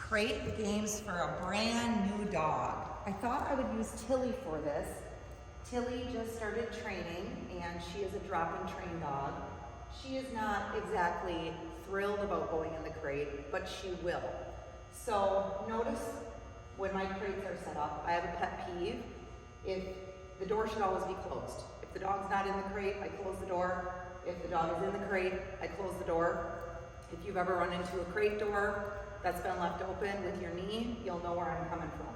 crate games for a brand new dog. I thought I would use Tilly for this. Tilly just started training and she is a drop-and-train dog. She is not exactly thrilled about going in the crate, but she will. So notice when my crates are set up, I have a pet peeve. If the door should always be closed. If the dog's not in the crate, I close the door. If the dog is in the crate, I close the door. If you've ever run into a crate door that's been left open with your knee, you'll know where I'm coming from.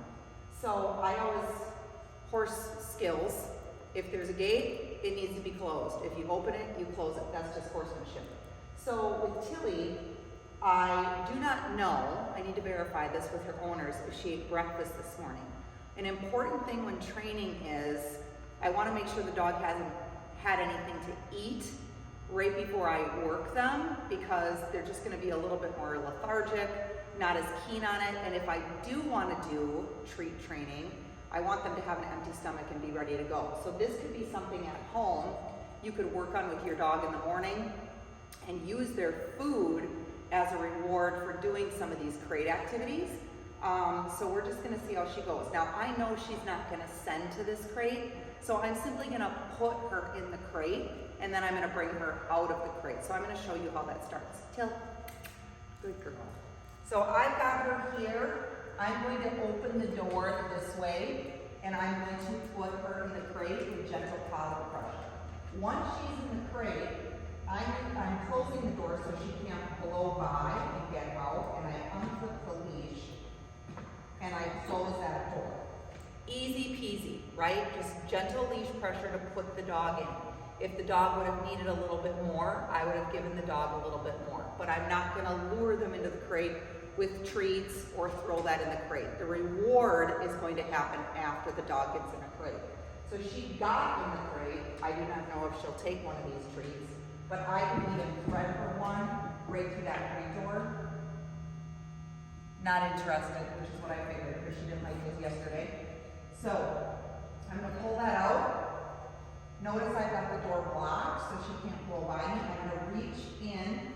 So I always, horse skills, if there's a gate, it needs to be closed. If you open it, you close it. That's just horsemanship. So with Tilly, I do not know, I need to verify this with her owners, if she ate breakfast this morning. An important thing when training is, I want to make sure the dog hasn't had anything to eat right before I work them, because they're just going to be a little bit more lethargic, not as keen on it. And if I do want to do treat training, I want them to have an empty stomach and be ready to go. So this could be something at home you could work on with your dog in the morning and use their food as a reward for doing some of these crate activities. So we're just going to see how she goes. Now I know she's not going to send to this crate, so I'm simply going to put her in the crate and then I'm going to bring her out of the crate. So I'm going to show you how that starts. Till, good girl. So I've got her here. I'm going to open the door this way and I'm going to put her in the crate with gentle collar pressure. Once she's in the crate, I'm closing the door so she can't blow by and get out, and I unclip the leash and I close that door. Easy peasy, right? Just gentle leash pressure to put the dog in. If the dog would have needed a little bit more, I would have given the dog a little bit more. But I'm not going to lure them into the crate with treats or throw that in the crate. The reward is going to happen after the dog gets in a crate. So she got in the crate. I do not know if she'll take one of these treats, but I can even thread her one right through that crate door. Not interested, which is what I figured, because she didn't like those yesterday. So I'm going to pull that out. Notice I've got the door blocked so she can't blow by me. I'm going to reach in,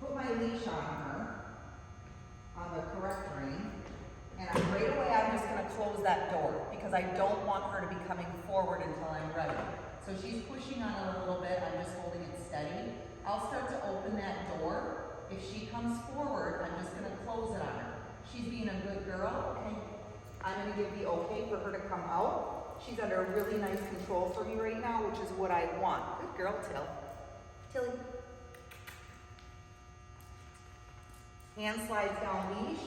put my leash on her, on the correct ring, and right away I'm just going to close that door because I don't want her to be coming forward until I'm ready. So she's pushing on it a little bit, I'm just holding it steady. I'll start to open that door. If she comes forward, I'm just going to close it on her. She's being a good girl, okay? I'm going to give the okay for her to come out. She's under really nice control for me right now, which is what I want. Good girl, Tilly. Hand slides down leash.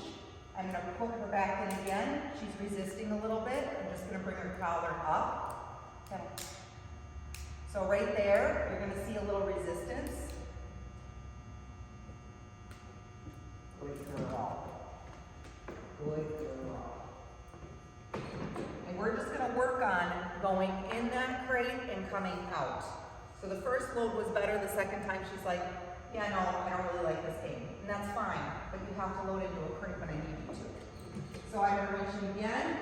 I'm going to put her back in again. She's resisting a little bit. I'm just going to bring her collar up. Okay. So right there, you're going to see a little resistance. Good girl. Good girl. And we're just going to work on going in that crate and coming out. So the first load was better. The second time she's like, yeah, no, I don't really like this game. And that's fine, but you have to load into a crate when I need you to. So I'm going to reach in again,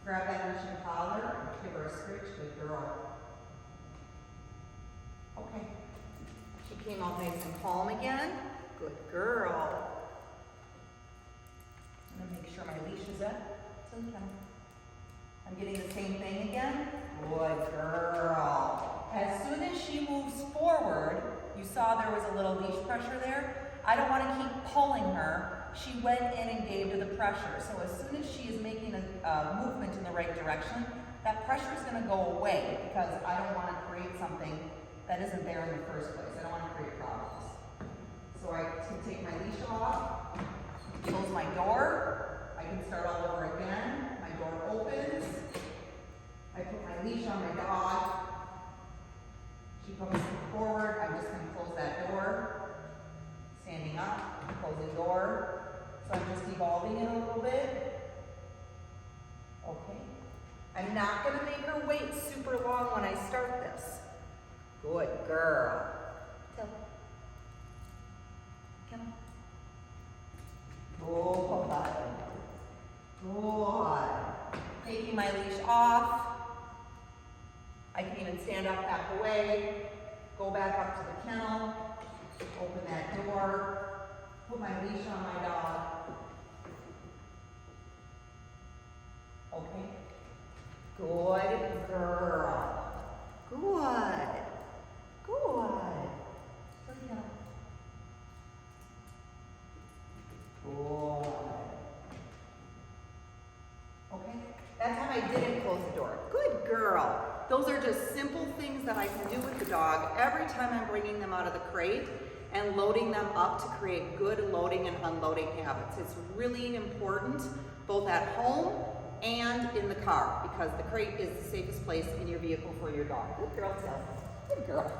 grab that leash and collar, give her a scritch. Good girl. Okay. She came out nice and calm again. Good girl. I'm going to make sure my leash is up. I'm getting the same thing again. Good girl. As soon as she moves forward, you saw there was a little leash pressure there. I don't want to keep pulling her. She went in and gave to the pressure. So as soon as she is making a movement in the right direction, that pressure is going to go away because I don't want to create something that isn't there in the first place. I don't want to create problems. So I can take my leash off, close my door. I can start all over again. My door opens. I put my leash on my dog. She comes forward. I'm just going to close that door. Standing up, closing door. So I'm just evolving it a little bit. Okay. I'm not going to make her wait super long when I start this. Good girl. Till. Come on. Good. Good. Taking my leash off. I can even stand up, back away, go back up to the kennel, open that door, put my leash on my dog, girl. Those are just simple things that I can do with the dog every time I'm bringing them out of the crate and loading them up to create good loading and unloading habits. It's really important both at home and in the car because the crate is the safest place in your vehicle for your dog. Good girl, Till. Good girl.